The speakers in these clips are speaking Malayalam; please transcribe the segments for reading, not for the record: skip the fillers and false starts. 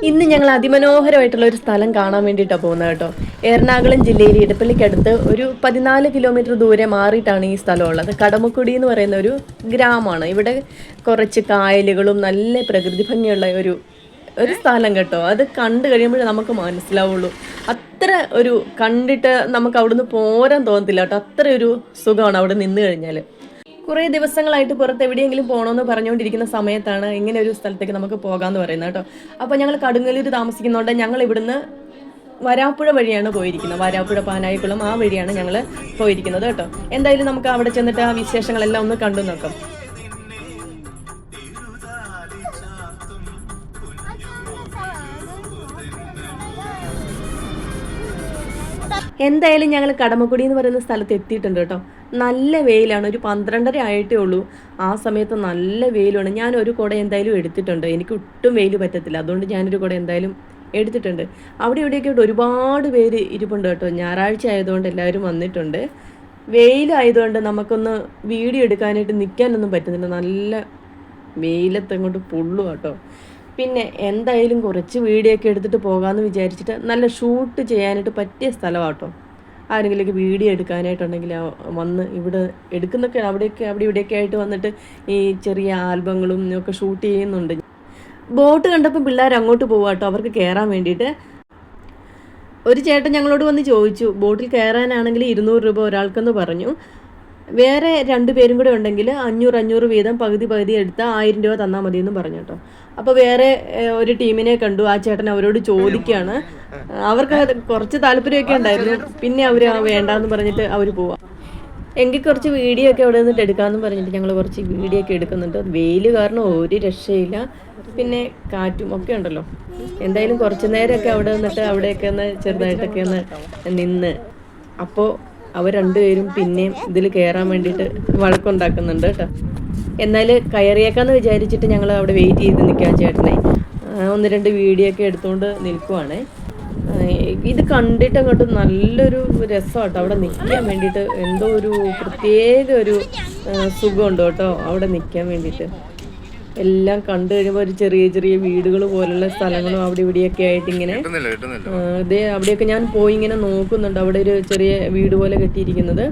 ഇന്ന് ഞങ്ങൾ അതിമനോഹരമായിട്ടുള്ള ഒരു സ്ഥലം കാണാൻ വേണ്ടിയിട്ടാണ് പോകുന്നത് കേട്ടോ. എറണാകുളം ജില്ലയിൽ ഇടപ്പള്ളിക്കടുത്ത് ഒരു 14 കിലോമീറ്റർ ദൂരെ മാറിയിട്ടാണ് ഈ സ്ഥലമുള്ളത്. കടമക്കുടി എന്ന് പറയുന്ന ഒരു ഗ്രാമമാണ്. ഇവിടെ കുറച്ച് കായലുകളും നല്ല പ്രകൃതി ഭംഗിയുള്ള ഒരു സ്ഥലം കേട്ടോ. അത് കണ്ടു കഴിയുമ്പോഴേ നമുക്ക് മനസ്സിലാവുള്ളൂ. അത്ര ഒരു കണ്ടിട്ട് നമുക്ക് അവിടുന്ന് പോരാൻ തോന്നത്തില്ല കേട്ടോ. അത്ര ഒരു സുഖമാണ് അവിടെ നിന്ന് കഴിഞ്ഞാൽ. കുറേ ദിവസങ്ങളായിട്ട് പുറത്ത് എവിടെയെങ്കിലും പോകണമെന്ന് പറഞ്ഞുകൊണ്ടിരിക്കുന്ന സമയത്താണ് ഇങ്ങനെ ഒരു സ്ഥലത്തേക്ക് നമുക്ക് പോകാമെന്ന് പറയുന്നത് കേട്ടോ. അപ്പോൾ ഞങ്ങൾ കടുങ്ങല്ലൂർ താമസിക്കുന്നതുകൊണ്ട് ഞങ്ങൾ ഇവിടുന്ന് വരാപ്പുഴ വഴിയാണ് പോയിരിക്കുന്നത്. വരാപ്പുഴ പാനായിക്കുളം ആ വഴിയാണ് ഞങ്ങൾ പോയിരിക്കുന്നത് കേട്ടോ. എന്തായാലും നമുക്ക് അവിടെ ചെന്നിട്ട് ആ വിശേഷങ്ങളെല്ലാം ഒന്ന് കണ്ടു നോക്കാം. എന്തായാലും ഞങ്ങൾ കടമക്കുടി എന്ന് പറയുന്ന സ്ഥലത്ത് എത്തിയിട്ടുണ്ട് കേട്ടോ. നല്ല വെയിലാണ്. ഒരു 12:30 ആയിട്ടേ ഉള്ളൂ. ആ സമയത്ത് നല്ല വെയിലാണ്. ഞാൻ ഒരു കുട എന്തായാലും എടുത്തിട്ടുണ്ട്. എനിക്ക് ഒട്ടും വെയിൽ പറ്റത്തില്ല. അതുകൊണ്ട് ഞാനൊരു കുട എന്തായാലും എടുത്തിട്ടുണ്ട്. അവിടെ ഇവിടെയൊക്കെ ഒരുപാട് പേര് ഇരിപ്പുണ്ട് കേട്ടോ. ഞായറാഴ്ച ആയതുകൊണ്ട് എല്ലാവരും വന്നിട്ടുണ്ട്. വെയിലായതുകൊണ്ട് നമുക്കൊന്ന് വീഡിയോ എടുക്കാനായിട്ട് നിൽക്കാനൊന്നും പറ്റുന്നില്ല. നല്ല വെയിലത്തങ്ങോട്ട് പൊള്ളും കേട്ടോ. പിന്നെ എന്തായാലും കുറച്ച് വീഡിയോ ഒക്കെ എടുത്തിട്ട് പോകാമെന്ന് വിചാരിച്ചിട്ട് നല്ല ഷൂട്ട് ചെയ്യാനായിട്ട് പറ്റിയ സ്ഥലമാട്ടോ. ആരെങ്കിലുമൊക്കെ വീഡിയോ എടുക്കാനായിട്ടുണ്ടെങ്കിൽ വന്ന് ഇവിടെ എടുക്കുന്നൊക്കെ അവിടെ ഇവിടെയൊക്കെ ആയിട്ട് വന്നിട്ട് ഈ ചെറിയ ആൽബങ്ങളും ഒക്കെ ഷൂട്ട് ചെയ്യുന്നുണ്ട്. ബോട്ട് കണ്ടപ്പോൾ പിള്ളേർ അങ്ങോട്ട് പോവാട്ടോ അവർക്ക് കയറാൻ വേണ്ടിയിട്ട്. ഒരു ചേട്ടൻ ഞങ്ങളോട് വന്ന് ചോദിച്ചു, ബോട്ടിൽ കയറാനാണെങ്കിൽ 200 രൂപ ഒരാൾക്കെന്ന് പറഞ്ഞു. വേറെ 2 പേരും കൂടെ ഉണ്ടെങ്കിൽ 500 വീതം പകുതി എടുത്ത് 1000 രൂപ തന്നാൽ മതി എന്ന് പറഞ്ഞു കേട്ടോ. അപ്പോൾ വേറെ ഒരു ടീമിനെ കണ്ടു. ആ ചേട്ടൻ അവരോട് ചോദിക്കുകയാണ്. അവർക്ക് കുറച്ച് താല്പര്യമൊക്കെ ഉണ്ടായിരുന്നു. പിന്നെ അവർ വേണ്ടാന്ന് പറഞ്ഞിട്ട് അവർ പോവാം. എങ്കിൽ കുറച്ച് വീഡിയോ ഒക്കെ അവിടെ നിന്നിട്ട് എടുക്കാമെന്ന് പറഞ്ഞിട്ട് ഞങ്ങൾ കുറച്ച് വീഡിയോ ഒക്കെ എടുക്കുന്നുണ്ട്. വെയിൽ കാരണം ഒരു രക്ഷയില്ല. പിന്നെ കാറ്റും ഒക്കെ ഉണ്ടല്ലോ. എന്തായാലും കുറച്ച് നേരമൊക്കെ അവിടെ നിന്നിട്ട് അവിടെയൊക്കെ ഒന്ന് ചെറുതായിട്ടൊക്കെ ഒന്ന് നിന്ന്. അപ്പോൾ അവർ 2 പേരും പിന്നെയും ഇതിൽ കയറാൻ വേണ്ടിയിട്ട് വഴക്കുണ്ടാക്കുന്നുണ്ട് കേട്ടോ. എന്നാൽ കയറിയേക്കാന്ന് വിചാരിച്ചിട്ട് ഞങ്ങൾ അവിടെ വെയിറ്റ് ചെയ്ത് നിൽക്കാൻ ചേട്ടനെ 1-2 വീഡിയോ ഒക്കെ എടുത്തുകൊണ്ട് നിൽക്കുവാണ്. ഇത് കണ്ടിട്ട് അങ്ങോട്ട് നല്ലൊരു രസമാട്ടോ. അവിടെ നിൽക്കാൻ വേണ്ടിയിട്ട് എന്തോ ഒരു പ്രത്യേക ഒരു സുഖമുണ്ട് കേട്ടോ അവിടെ നിൽക്കാൻ വേണ്ടിയിട്ട്. എല്ലാം കണ്ടു കഴിയുമ്പോൾ ഒരു ചെറിയ വീടുകൾ പോലുള്ള സ്ഥലങ്ങളും അവിടെ ഇവിടെയൊക്കെ ആയിട്ട് ഇങ്ങനെ ഇതേ അവിടെയൊക്കെ ഞാൻ പോയി ഇങ്ങനെ നോക്കുന്നുണ്ട്. അവിടെ ഒരു ചെറിയ വീട് പോലെ കെട്ടിയിരിക്കുന്നത്.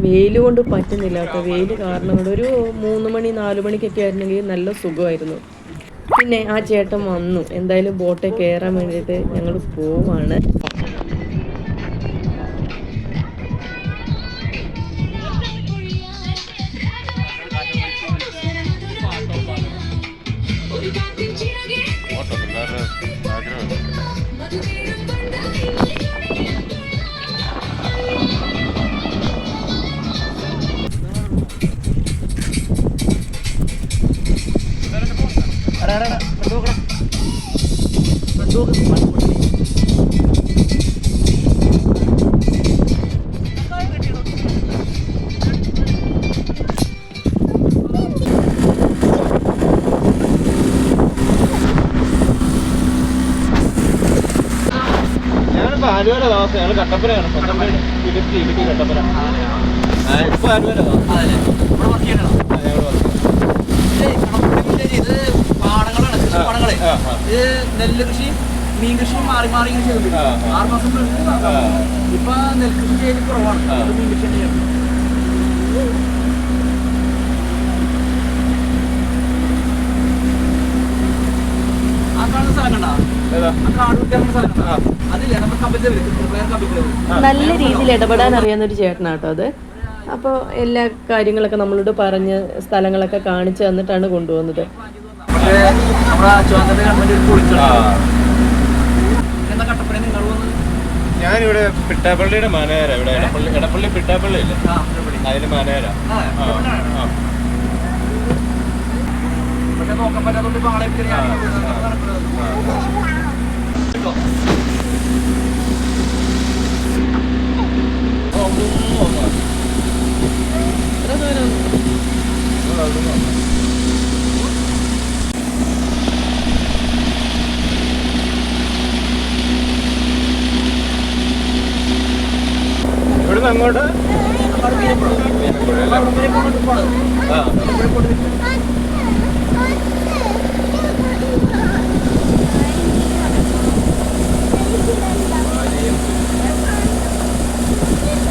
വെയിൽ കൊണ്ട് പറ്റുന്നില്ല കേട്ടോ. വെയിൽ കാരണം കൊണ്ട് ഒരു 3 മണി 4 മണിക്കൊക്കെ ആയിരുന്നെങ്കിൽ നല്ല സുഖമായിരുന്നു. പിന്നെ ആ ചേട്ടൻ വന്നു. എന്തായാലും ബോട്ടിൽ കയറാൻ വേണ്ടിയിട്ട് ഞങ്ങൾ പോവാണ്. ആലുവയുടെ താമസം ഞങ്ങൾ കട്ടപ്പനയാണ്. ഇടുക്കി കട്ടപ്പന. ഇപ്പൊ ആലുവയുടെ ഇത് പാടങ്ങളാണ്, കൃഷിപ്പാടങ്ങളെ. ഇത് നെല്ല് കൃഷിയും മീൻ കൃഷിയും മാറി ഇങ്ങനെ ചെയ്തിട്ടുണ്ട്. 6 മാസം ഇപ്പൊ നെൽകൃഷി ചെയ്ത് കുറവാണ്. മീൻ കൃഷി ചെയ്യുന്നത്. ആ കാണുന്ന സ്ഥലം കണ്ടാ? നല്ല രീതിയിൽ ഇടപെടാൻ അറിയാവുന്ന ഒരു ചേട്ടനാട്ടോ അത്. അപ്പോൾ എല്ലാ കാര്യങ്ങളൊക്കെ നമ്മളോട് പറഞ്ഞ് സ്ഥലങ്ങളൊക്കെ കാണിച്ചു തന്നിട്ടാണ് കൊണ്ടുപോകുന്നത്. ഞാനിവിടെ പിട്ടാപ്പള്ളിയുടെ മാനേജരാ. ഇവിടെ എടപ്പള്ളി പിട്ടാപ്പള്ളി ഇല്ലേ, അതിന് മാനേജരാ. നോക്കാൻ പറ്റാത്തോണ്ട് ഇപ്പൊ ആളെ ഇവിടുന്ന് അങ്ങോട്ട് മീനപ്പുഴ.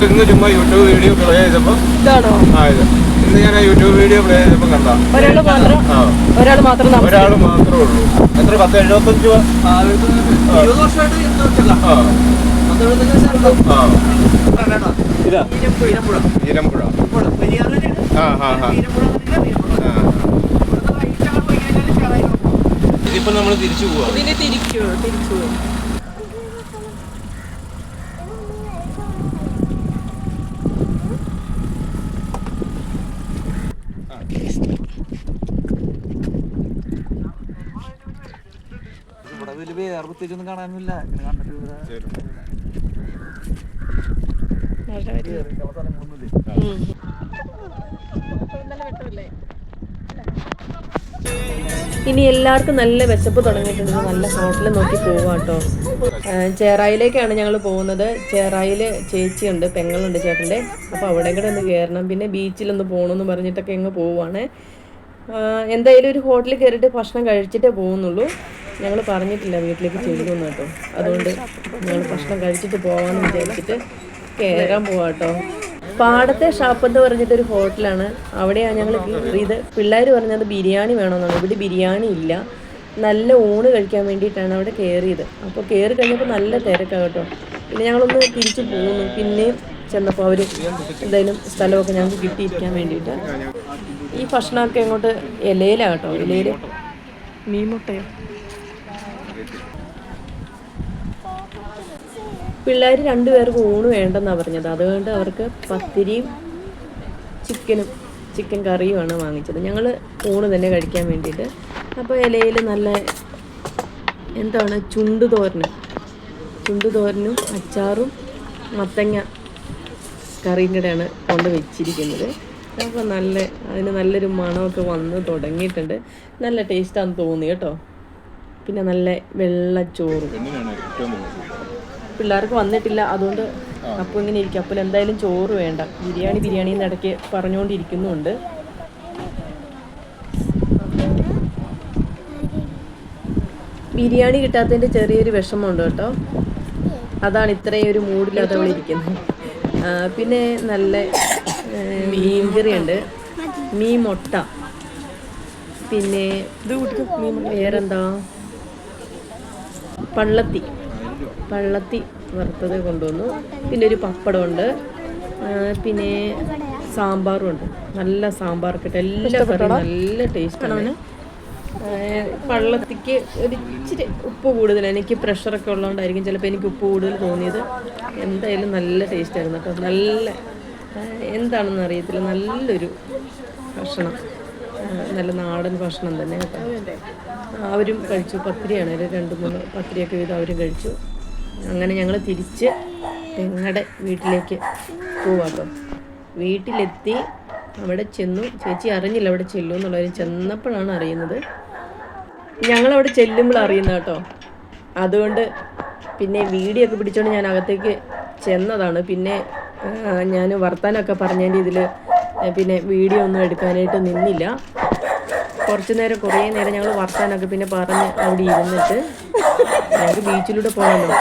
ഇന്ന് ചുമ്മാ യൂട്യൂബ് വീഡിയോ പ്ലേ ചെയ്തപ്പോൾ ഇതാണോ ഇത് ഇന്ന് ഞാൻ യൂട്യൂബ് വീഡിയോ പ്ലേ ചെയ്തപ്പോൾ കണ്ട ഒരാൾ മാത്രം ഒരാൾ മാത്രമേ ഉള്ളൂ. എത്ര 10-75 രൂപ? 20 വർഷമായിട്ട് ഇതാ ഈരമ്പുഴ ഈരമ്പുഴ. ഇതിപ്പോ നമ്മൾ തിരിച്ചു പോവാ. ഇതിന് തിരിച്ചു ഇവിടെ വലിയ വേറെ പ്രത്യേകിച്ചൊന്നും കാണാനൊന്നുമില്ല. ഇങ്ങനെ കണ്ടിട്ട് ഇനി എല്ലാവർക്കും നല്ല വിശപ്പ് തുടങ്ങിയിട്ടുണ്ട്. നല്ല ഹോട്ടൽ നോക്കി പോവാട്ടോ. ചേറായിലേക്കാണ് ഞങ്ങൾ പോകുന്നത്. ചേറായിൽ ചേച്ചിയുണ്ട്, പെങ്ങളുണ്ട് ചേട്ടൻ്റെ. അപ്പോൾ അവിടെ കൂടെ ഒന്ന് കയറണം. പിന്നെ ബീച്ചിലൊന്ന് പോകണമെന്ന് പറഞ്ഞിട്ടൊക്കെ അങ്ങ് പോവുകയാണ്. എന്തായാലും ഒരു ഹോട്ടലിൽ കയറിയിട്ട് ഭക്ഷണം കഴിച്ചിട്ടേ പോകുന്നുള്ളൂ. ഞങ്ങൾ പറഞ്ഞിട്ടില്ല വീട്ടിലേക്ക് ചെല്ലുമെന്ന് കേട്ടോ. അതുകൊണ്ട് ഞങ്ങൾ ഭക്ഷണം കഴിച്ചിട്ട് പോകാമെന്ന് വിചാരിച്ചിട്ട് കയറാൻ പോവാട്ടോ. പാടത്തെ ഷാപ്പ് എന്ന് പറഞ്ഞിട്ടൊരു ഹോട്ടലാണ്. അവിടെയാണ് ഞങ്ങൾ കയറിയത്. പിള്ളേർ പറഞ്ഞത് ബിരിയാണി വേണമെന്നാണ്. ഇവിടെ ബിരിയാണി ഇല്ല. നല്ല ഊണ് കഴിക്കാൻ വേണ്ടിയിട്ടാണ് അവിടെ കയറിയത്. അപ്പോൾ കയറി കഴിഞ്ഞപ്പോൾ നല്ല തിരക്കാണ് കേട്ടോ. പിന്നെ ഞങ്ങളൊന്ന് തിരിച്ചു പോകുന്നു. പിന്നെയും ചെന്നപ്പോൾ അവർ എന്തായാലും സ്ഥലമൊക്കെ ഞങ്ങൾക്ക് കിട്ടിയിരിക്കാൻ വേണ്ടിയിട്ട് ഈ ഭക്ഷണമൊക്കെ ഇങ്ങോട്ട് ഇലയിലാണ് കേട്ടോ. ഇലയിൽ മീൻമുട്ടയോ. പിള്ളേർ 2 പേർക്ക് ഊണ് വേണ്ടെന്നാണ് പറഞ്ഞത്. അതുകൊണ്ട് അവർക്ക് പത്തിരിയും ചിക്കൻ കറിയുമാണ് വാങ്ങിച്ചത്. ഞങ്ങൾ ഊണ് തന്നെ കഴിക്കാൻ വേണ്ടിയിട്ട്. അപ്പോൾ ഇലയിൽ നല്ല എന്താണ് ചുണ്ടുതോരനും അച്ചാറും മത്തങ്ങ കറിയും കൂടെയാണ് കൊണ്ട് വെച്ചിരിക്കുന്നത്. അപ്പോൾ അതിന് നല്ലൊരു മണമൊക്കെ വന്ന് തുടങ്ങിയിട്ടുണ്ട്. നല്ല ടേസ്റ്റാണെന്ന് തോന്നി കേട്ടോ. പിന്നെ നല്ല വെള്ളച്ചോറും. പിള്ളേർക്ക് വന്നിട്ടില്ല, അതുകൊണ്ട് അപ്പോൾ ഇങ്ങനെ ഇരിക്കും. അപ്പോൾ എന്തായാലും ചോറ് വേണ്ട, ബിരിയാണി ഇടയ്ക്ക് പറഞ്ഞുകൊണ്ടിരിക്കുന്നുണ്ട്. ബിരിയാണി കിട്ടാത്തതിൻ്റെ ചെറിയൊരു വിഷമമുണ്ട് കേട്ടോ. അതാണ് ഇത്രയും ഒരു മൂഡില്ലാതെ അവൾ ഇരിക്കുന്നത്. പിന്നെ നല്ല മീൻകറിയുണ്ട്, മീൻ മുട്ട, പിന്നെ വേറെന്താ പള്ളത്തി വറുത്തത് കൊണ്ടുവന്നു. പിന്നെ ഒരു പപ്പടമുണ്ട്, പിന്നെ സാമ്പാറും ഉണ്ട്. നല്ല സാമ്പാറൊക്കെ ഇട്ട് എല്ലാ കറിയും നല്ല ടേസ്റ്റാണ്. പള്ളത്തിക്ക് ഒരു ഇച്ചിരി ഉപ്പ് കൂടുതലാണ്. എനിക്ക് പ്രഷറൊക്കെ ഉള്ളതുകൊണ്ടായിരിക്കും ചിലപ്പോൾ എനിക്ക് ഉപ്പ് കൂടുതൽ തോന്നിയത്. എന്തായാലും നല്ല ടേസ്റ്റായിരുന്നു കേട്ടോ. നല്ല എന്താണെന്ന് അറിയത്തില്ല, നല്ലൊരു ഭക്ഷണം, നല്ല നാടൻ ഭക്ഷണം തന്നെ കേട്ടോ. അവരും കഴിച്ചു. പത്തിരിയാണ്, 2-3 പത്തിരിയൊക്കെ വീതം അവരും കഴിച്ചു. അങ്ങനെ ഞങ്ങൾ തിരിച്ച് ഞങ്ങളുടെ വീട്ടിലേക്ക് പോവാട്ടോ. വീട്ടിലെത്തി അവിടെ ചെന്നു. ചേച്ചി അറിഞ്ഞില്ല അവിടെ ചെല്ലും എന്നുള്ളവരും. ചെന്നപ്പോഴാണ് അറിയുന്നത്. ഞങ്ങളവിടെ ചെല്ലുമ്പോൾ അറിയുന്നത് കേട്ടോ. അതുകൊണ്ട് പിന്നെ വീഡിയോ ഒക്കെ പിടിച്ചുകൊണ്ട് ഞാൻ അകത്തേക്ക് ചെന്നതാണ്. പിന്നെ ഞാൻ വർത്താനമൊക്കെ പറഞ്ഞതിൻ്റെ ഇതിൽ പിന്നെ വീഡിയോ ഒന്നും എടുക്കാനായിട്ട് നിന്നില്ല. കുറേ നേരം ഞങ്ങൾ വർത്താനമൊക്കെ പിന്നെ പറഞ്ഞ് അവിടെ ഇരുന്നിട്ട് ഞങ്ങൾക്ക് ബീച്ചിലൂടെ പോകണമല്ലോ.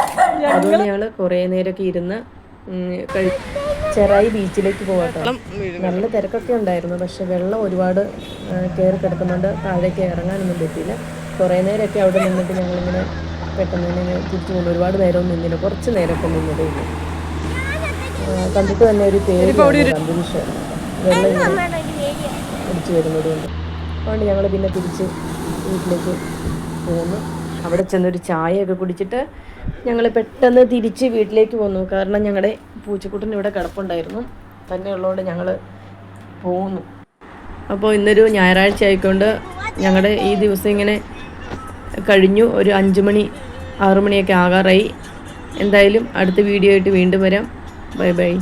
അതുകൊണ്ട് ഞങ്ങൾ കുറേ നേരമൊക്കെ ഇരുന്ന് ചെറായി ബീച്ചിലേക്ക് പോകട്ടോ. നല്ല തിരക്കൊക്കെ ഉണ്ടായിരുന്നു. പക്ഷെ വെള്ളം ഒരുപാട് കയറി കിടക്കുന്നുണ്ട്. താഴേക്ക് ഇറങ്ങാനൊന്നും പറ്റിയില്ല. കുറേ നേരമൊക്കെ അവിടെ നിന്നിട്ട് ഞങ്ങളിങ്ങനെ പെട്ടെന്ന് തന്നെ തിരിച്ചു പോകുന്നു. ഒരുപാട് നേരമൊന്നും നിന്നില്ല, കുറച്ച് നേരമൊക്കെ നിന്നതേ ഉള്ളൂ. കണ്ടിട്ട് തന്നെ ഒരു പേര് അന്തരീക്ഷം വെള്ളം ഇങ്ങനെ അടിച്ചു വരുന്നത് കൊണ്ട്. അതുകൊണ്ട് ഞങ്ങൾ പിന്നെ തിരിച്ച് വീട്ടിലേക്ക് പോന്നു. അവിടെ ചെന്നൊരു ചായയൊക്കെ കുടിച്ചിട്ട് ഞങ്ങൾ പെട്ടെന്ന് തിരിച്ച് വീട്ടിലേക്ക് പോന്നു. കാരണം ഞങ്ങളുടെ പൂച്ചക്കുട്ടൻ ഇവിടെ കിടപ്പുണ്ടായിരുന്നു. തന്നെ ഉള്ളതുകൊണ്ട് ഞങ്ങൾ പോന്നു. അപ്പോൾ ഇന്നൊരു ഞായറാഴ്ച ആയിക്കൊണ്ട് ഞങ്ങളുടെ ഈ ദിവസം ഇങ്ങനെ കഴിഞ്ഞു. ഒരു 5 മണി 6 മണിയൊക്കെ ആകാറായി. എന്തായാലും അടുത്ത വീഡിയോ ആയിട്ട് വീണ്ടും വരാം. Bye bye.